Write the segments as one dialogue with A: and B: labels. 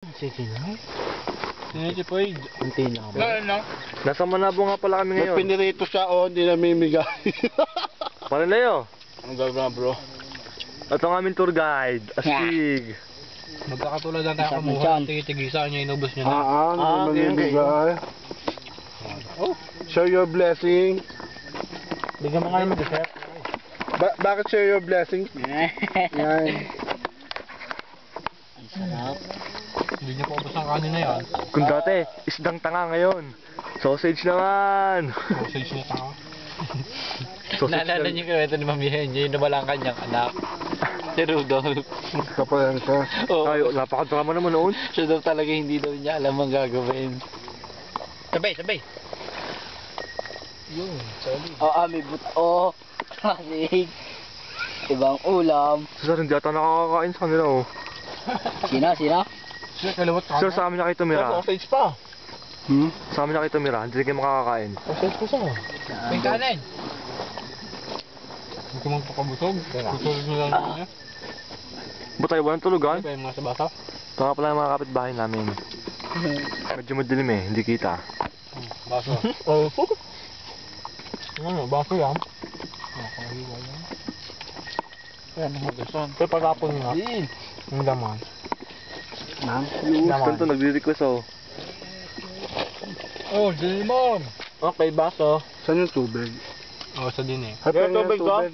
A: Sige na.
B: Sinitipoid.
A: Kunti na ako.
B: Ano?
C: Nasa Manabo nga pala kami
D: May
C: ngayon.
D: pinirito siya o hindi namimigay.
C: Manalayo.
D: Ang gagawin bro.
C: Ito ang aming tour guide. Astig.
B: Magkakatulad lang tayo kumuha ng tigi-tigisa niya, inubos niya na.
D: Hindi namimigay.
B: Oh.
D: Show your blessing.
A: Bigyan mo nga naman dessert.
D: Bakit share your blessing? Yan.
A: Ang sarap.
B: Hindi niya pa ubos ang kanin na yan.
C: Kung dati, isdang tanga ngayon. Sausage naman.
B: Sausage na tao.
A: Naalala niyo yung kwento ni Mami Henyo, yung nawala ang kanyang anak. Si Rudolph.
D: Kapalan siya.
A: Oo.
C: Ay, napakadrama naman noon.
A: Siya daw talaga hindi daw niya alam ang gagawin. Sabay, sabay.
B: Yun, solid.
A: May buto. Klasik. Ibang ulam.
C: Sir, hindi ata nakakakain sa kanila oh.
A: Sina?
B: Sir, kaliwat ka.
C: Sir, sa amin na kayo tumira.
B: Sausage pa.
C: Sa amin na kayo tumira, hindi kayo makakakain.
B: Sausage pa siya. May kanin. Hindi ko mang pakabusog. Tutulog mo lang niya.
C: Ba't tayo walang tulugan?
B: Pa yung mga sabasa.
C: Ito nga pala yung mga kapitbahay namin. Medyo madilim eh, hindi kita.
B: Baso. Ano, baso yan. Nakahiwa yan.
A: Ayan, magustuhan.
B: Pero pagkapon nga. Yung laman.
C: Ganito, nagre-request oh.
B: Oh, di mom. Okay, baso.
D: Saan yung tubig?
B: Oh, sa din eh.
D: Happy yung
B: tubig ko?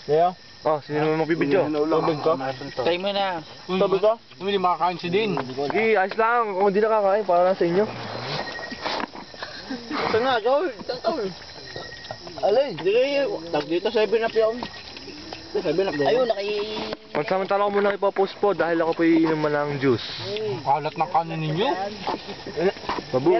B: Kaya?
C: Oh, sino naman magbibidyo?
B: Tubig ko?
A: Try mo na.
B: Tubig ko? Hindi makakain si Din.
C: Sige, ayos lang. Kung hindi nakakain, para lang sa inyo.
D: Ito nga, Joel. Alay, di kayo. Dito 7 up yun. 7 up doon.
A: Ayun,
C: Pansamantala ko muna ipapost po dahil ako po iinom man ng juice.
B: Kalat ng kanin ninyo.
C: Babu.